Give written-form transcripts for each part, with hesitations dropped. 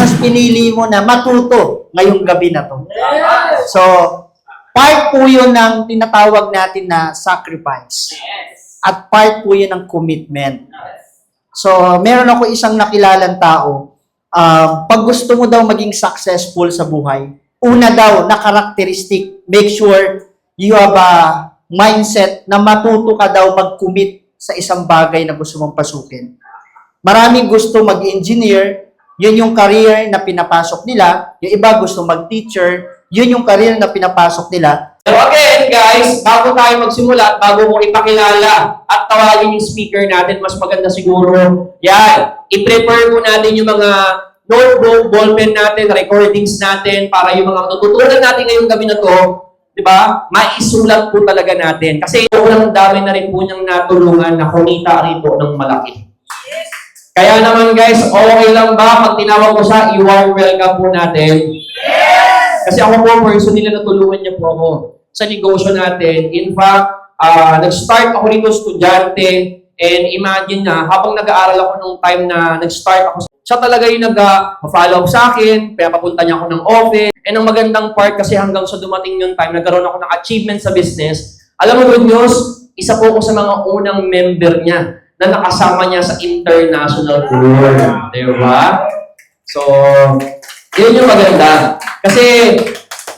mas pinili mo na matuto ngayong gabi na to. Yes. So, part po yun ng tinatawag natin na sacrifice. Yes. At part po yun ng commitment. So, meron ako isang nakilalang tao, pag gusto mo daw maging successful sa buhay, una daw na characteristic, make sure you have a mindset na matuto ka daw mag-commit sa isang bagay na gusto mong pasukin. Maraming gusto mag-engineer, yun yung career na pinapasok nila. Yung iba gusto mag-teacher, yun yung career na pinapasok nila. So again, guys, bago tayo magsimula at bago mo ipakilala at tawagin yung speaker natin, mas maganda siguro, yan, i-prepare mo natin yung mga notebook, ballpen natin, recordings natin, para yung mga tututunan natin ngayong gabi na to, di ba, maisulat po talaga natin. Kasi sobrang dami na rin po niyang natulungan na kumita rito ng malaki. Kaya naman guys, okay lang ba pag tinawag ko siya, i-warm welcome po natin? Yes! Kasi ako po, personally na natulungan niya po ako sa negosyo natin. In fact, nag-start ako dito estudyante, and imagine na, habang nag-aaral ako nung time na nag-start ako, siya talaga yung nag-follow up sa akin, kaya papunta niya ako ng office. And ang magandang part kasi hanggang sa dumating yung time, nagkaroon ako ng achievement sa business. Alam mo, good news, isa po ako sa mga unang member niya na nakasama niya sa international tour. Diba? So, yun yung maganda. Kasi,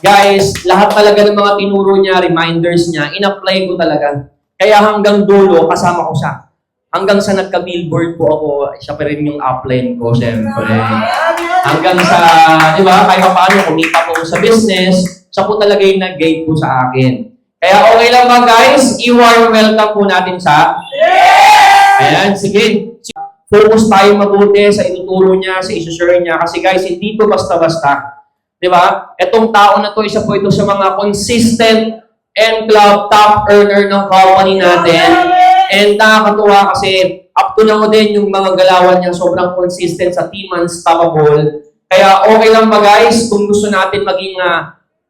guys, lahat talaga ng mga tinuro niya, reminders niya, in-apply ko talaga. Kaya hanggang dulo, kasama ko siya. Hanggang sa nagka-billboard po ako, siya pa rin yung upline ko, siyempre. Hanggang sa, di ba, kahit paano, kumita po sa business, siya po talaga yung nag-guide po sa akin. Kaya okay lang ba, guys? I-warm welcome po natin sa... Ayan, sige. Focus tayo mabuti sa ituturo niya, sa isushare niya. Kasi guys, hindi ito basta-basta. Di ba? Itong tao na to, isa po ito sa mga consistent M-Club top earner ng company natin. And nakakatuwa kasi up to now din yung mga galawan niya, sobrang consistent sa Team Unstoppable. Kaya okay lang ba guys, kung gusto natin maging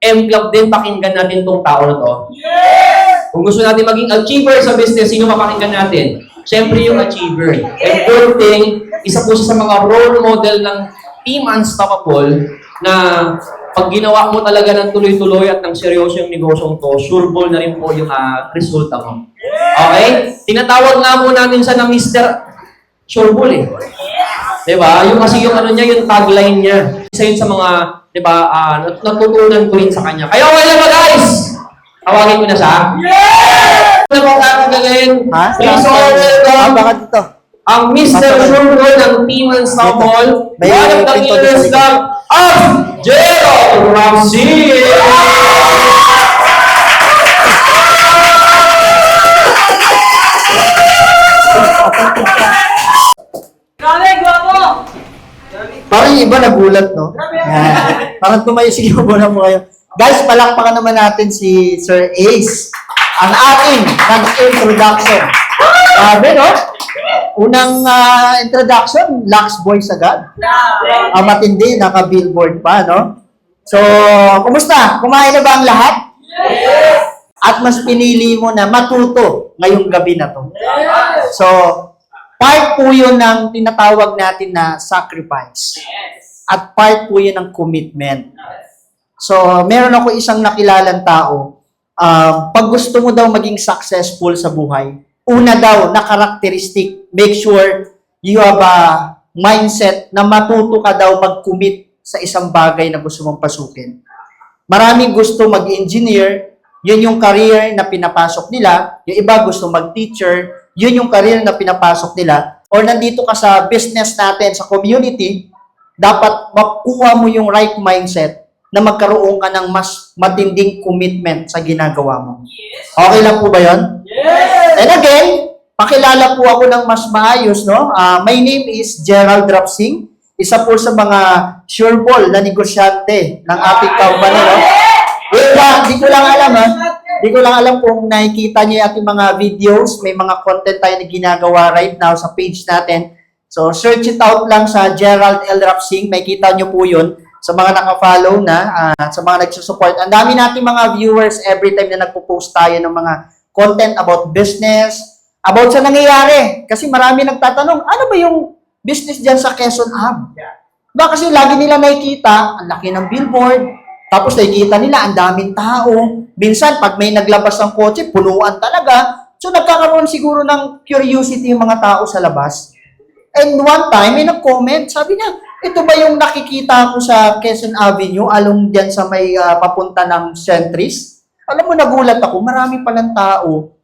M-Club din, pakinggan natin itong tao na to. Kung gusto natin maging achiever sa business, sino mapakinggan natin? Siyempre yung achiever. And good thing, isa po siya sa mga role model ng Team Unstoppable na pag ginawa mo talaga ng tuloy-tuloy at ng seryoso yung negosyong to, sureball na rin po yung resulta mo. Okay? Tinatawag nga po natin siya na Mr. Sureball eh. Diba? Yung kasi yung ano niya, yung tagline niya. Isa yun sa mga, diba, natutunan ko rin sa kanya. Kaya okay lang ba guys? Tawagin ko na siya. Ano po kakagaling? Please all welcome Baka dito. ang Mr. Sureball ng Team Unstoppable. One of the leaders of Gerald Ramsey! Parang yung iba nagulat, no? Yan. Parang tumayo, sige mo mo kayo. Guys, palakpakan naman natin si Sir Ace. Ang ating nag-introduction. Sabi, no? Unang introduction, Lux Boys agad. Matindi, naka-billboard pa, no? So, kumusta? Kumain na ba ang lahat? Yes! At mas pinili mo na matuto ngayong gabi na to. So, part po yun ng tinatawag natin na sacrifice. At part po yun ng commitment. So, meron ako isang nakilalang tao, pag gusto mo daw maging successful sa buhay, una daw na characteristic, make sure you have a mindset na matuto ka daw mag-commit sa isang bagay na gusto mong pasukin. Maraming gusto mag-engineer, yun yung career na pinapasok nila. Yung iba gusto mag-teacher, yun yung career na pinapasok nila. Or nandito ka sa business natin, sa community, dapat makuha mo yung right mindset na magkaroon ka ng mas matinding commitment sa ginagawa mo. Okay lang po ba yun? Yes! And again, pakilala po ako ng mas maayos, no? My name is Gerald Rapsing, isa po sa mga sureball na negosyante ng ating company, no? Di ko lang alam, ha? Di ko lang alam kung nakikita niyo yung ating mga videos, may mga content tayo na ginagawa right now sa page natin. So, search it out lang sa Gerald L. Rapsing, may kita niyo po yun. Sa mga naka-follow na, sa mga nagsusupport. Ang dami nating mga viewers every time na nagpo-post tayo ng mga content about business, about sa nangyayari. Kasi marami nagtatanong, ano ba yung business dyan sa Quezon Hub? Diba kasi lagi nila nakikita, ang laki ng billboard, tapos nakikita nila, ang daming tao. Minsan, pag may naglabas ng kotse, punuan talaga. So, nagkakaroon siguro ng curiosity yung mga tao sa labas. And one time, may nag-comment, sabi niya, ito ba yung nakikita ko sa Quezon Avenue, along dyan sa may papunta ng Centris? Alam mo, nagulat ako, marami palang tao,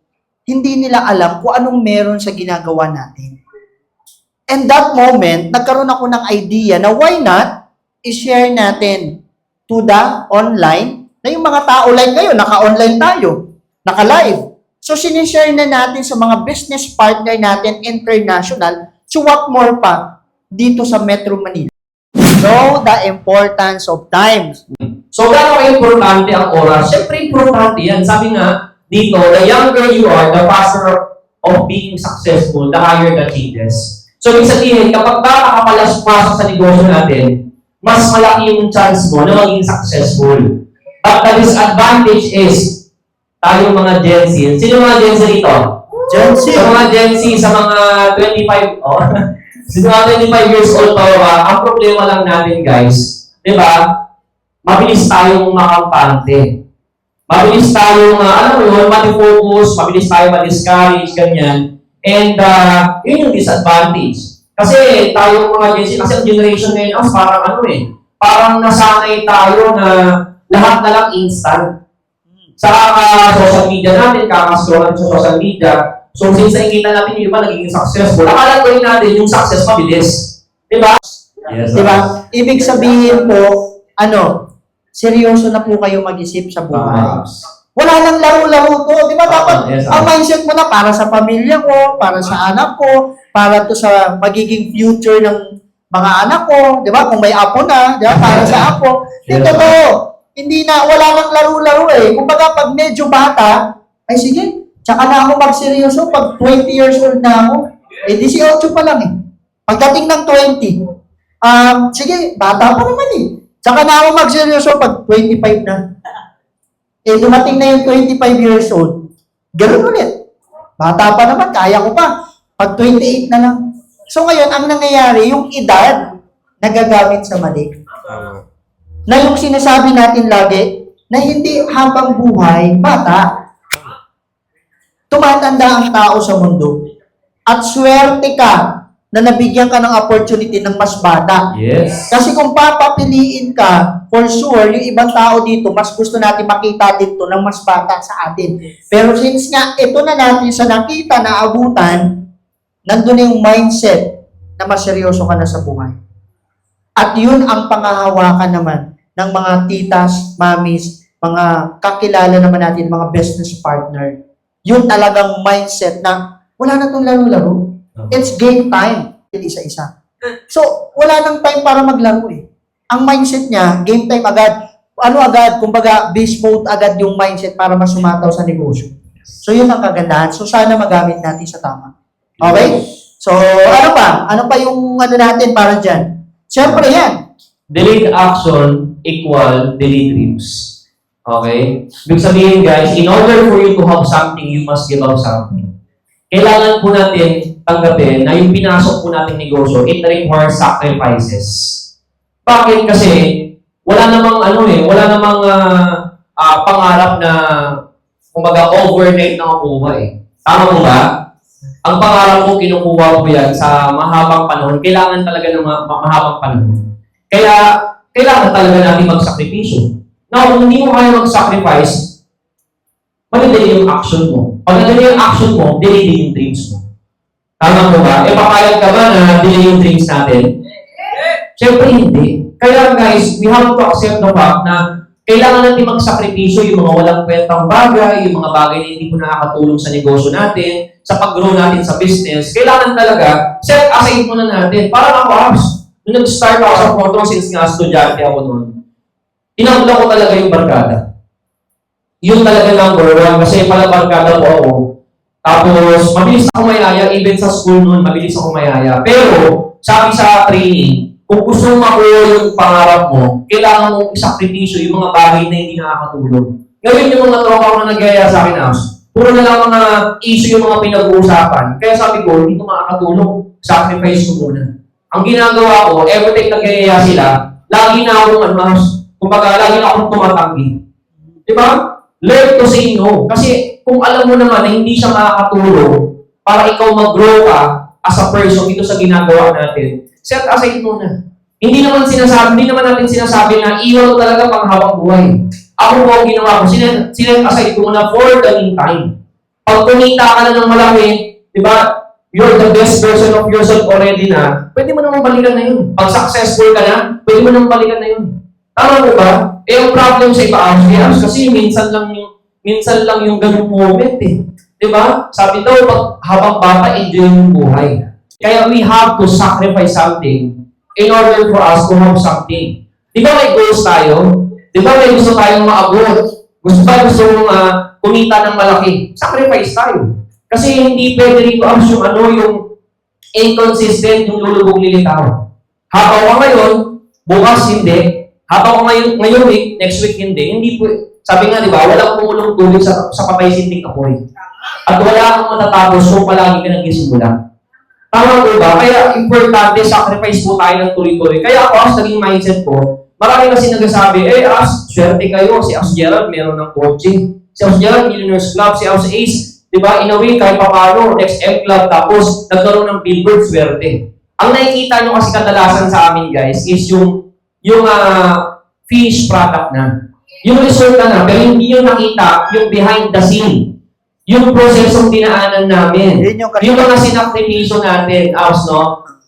hindi nila alam kung anong meron sa ginagawa natin. And that moment, nagkaroon ako ng idea na why not i-share natin to the online na yung mga tao like ngayon, naka-online tayo, naka-live. So, sinishare na natin sa mga business partner natin international, so what more pa dito sa Metro Manila. Know the importance of time. So, gano'ng importante ang oras? Siyempre, importante yan. Sabi nga, dito, the younger you are, the faster of being successful, the higher the changes. So, ibig sabihin, kapag nakakapalas-pasok sa negosyo natin, mas malaki yung chance mo na maging successful. But the disadvantage is, tayong mga Gen Z. Sino mga Gen Z dito? Gen Z. Sa mga Gen Z, sa mga 25, sa mga 25 years old pa, ang problema lang natin, guys, di ba? Mabilis tayong makampante. Mabilis tayong, alam mo yun, mati-focus, mabilis tayong ma-discourage, ganyan. And yun yung disadvantage. Kasi tayong mga Gen Z, kasi ang generation ngayon, parang parang nasanay tayo na lahat na lang instant. Sa social media natin, kakascroll sa social media, so since nakikita natin yung iba nagiging successful, akala ko natin yung success mabilis. Diba? Yes. Diba? Ibig sabihin po, seryoso na po kayo mag-isip sa buhay. Wala nang laro-laro to. Di ba dapat yes, ang mindset mo na para sa pamilya ko, para sa anak ko, para to sa magiging future ng mga anak ko. Di ba? Kung may apo na, di ba? Para sa apo. Yes, Dito to. Hindi na, wala nang laro-laro eh. Kumbaga pag medyo bata, ay sige, tsaka na ako magseryoso. Pag 20 years old na ako, 18 pa lang eh. Pagdating ng 20, sige, bata pa naman eh. Tsaka na ako magseryoso pag 25 na. Dumating na yung 25 years old, ganoon ulit. Bata pa naman, kaya ko pa. Pag 28 na lang. So ngayon, ang nangyayari, yung edad, nagagamit sa mali. Na yung sinasabi natin lagi, na hindi habang buhay, bata. Tumatanda ang tao sa mundo. At swerte ka na nabigyan ka ng opportunity ng mas bata. Yes. Kasi kung papapiliin ka, for sure, yung ibang tao dito, mas gusto natin makita dito ng mas bata sa atin. Pero since nga, ito na natin sa nakita, na abutan, nandun na yung mindset na mas seryoso ka na sa buhay. At yun ang pangahawakan naman ng mga titas, mamis, mga kakilala naman natin, mga business partner. Yun talagang mindset na wala na itong laro-laro. It's game time. Isa-isa. So, wala nang time para maglaro eh. Ang mindset niya, game time agad. Kumbaga, beast mode agad yung mindset para masumataw sa negosyo. So, yun ang kagandahan. So, sana magamit natin sa tama. Okay? So, ano pa? Ano pa yung natin para dyan? Siyempre yan. Delayed action equal delayed dreams. Okay? Ibig sabihin, guys, in order for you to have something, you must give up something. Kailangan po natin tanggapin na yung pinasok po natin negosyo, it requires sacrifices. Bakit? Kasi wala namang pangarap na kumbaga overnight na makuha eh. Tama mo ba? Ang pangarap mo kinukuha mo yan sa mahabang panahon. Kailangan talaga ng mahabang panahon. Kaya kailangan talaga natin magsakripisyo. Now, kung hindi mo kaya mag-sacrifice, madadali yung action mo. Pag nadali yung action mo, delay din yung dreams mo. Tama mo ba? Papayag ka ba na delay yung dreams natin? Siyempre hindi. Kaya guys, we have to accept the fact na kailangan natin magsakripisyo yung mga walang kwentang bagay, yung mga bagay na hindi po nakakatulong sa negosyo natin, sa pag-grow natin sa business. Kailangan talaga, set aside muna natin. Para ako, nung nag-start ako sa photo, since nga estudyante ako noon, tinawag ko talaga yung barkada. Yun talaga number one, kasi pala barkada po ako. Tapos, mabilis ako mayaya, even sa school noon, mabilis ako mayaya. Pero, sabi sa training, kung gusto mo makuha yung pangarap mo, kailangan mong isakripisyo yung mga bagay na hindi nakakatulong. Ngayon yung mga tropa ko na nagyaya sa akin, puro na lang mga issue yung mga pinag-uusapan. Kaya sabi ko, hindi ko makakatulong, sacrifice ko muna. ang ginagawa ko, every time nagyayaya sila, lagi na akong kumbaga, lagi na akong tumatanggi. Di ba? Learn to say no. Kasi kung alam mo naman na hindi siya makakatulong para ikaw mag-grow ka as a person dito sa ginagawa natin, set aside muna. Hindi naman natin sinasabi na iwan ko talaga pang habang buhay. Ako po ang ginawa ko, sinet aside ko muna for the meantime. Pag kumita ka na ng malaki, di ba, you're the best version of yourself already na, pwede mo naman balikan na yun. Pag successful ka na, pwede mo naman balikan na yun. Tama mo ba? Eh, ang problem sa iba, kasi minsan lang yung ganung moment eh. Di ba? Sabi daw, habang bata, enjoy yung buhay. Kaya we have to sacrifice something in order for us to have something. Di ba may goals tayo? Di ba may gusto tayong maabot? Gusto mong kumita ng malaki? Sacrifice tayo. Kasi hindi pwede rito yung inconsistent, yung lulubog lilitaw. Habang ka ngayon, bukas hindi. Habang ko ngayon week, next week hindi po, sabi nga, di ba, walang pumulong tubig sa patay sinting apoy. At wala kang matatapos kung palagi ka nagsisimula. Tama po ba? Kaya importante, sacrifice po tayo ng tuloy-tuloy. Kaya ako, as naging mindset ko, marami kasi nagsasabi, swerte kayo, si As Gerald meron ng coaching. Si As Gerald, Millionaires Club, si As Ace, di ba, in a way, kahit paano, next M Club, tapos nagkaroon ng billboard, swerte. Ang nakikita nyo kasi kadalasan sa amin, guys, is yung finished product na. Yung resulta na, pero hindi yung nakita, yung behind the scene. Yung prosesong dinaanan namin. Yung mga sinakripisyo natin,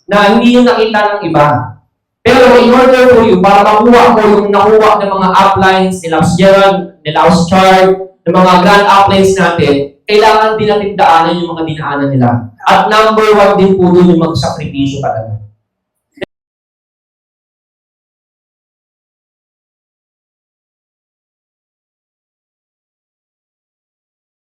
na hindi yung nakita ng iba. Pero in order for you, para makuha ko yung nakuha ng mga uplines, nila Gerald, nila Chart, ng mga grand uplines natin, kailangan din natin daanan yung mga dinaanan nila. At number 1 din po doon yung magsakripisyo talaga.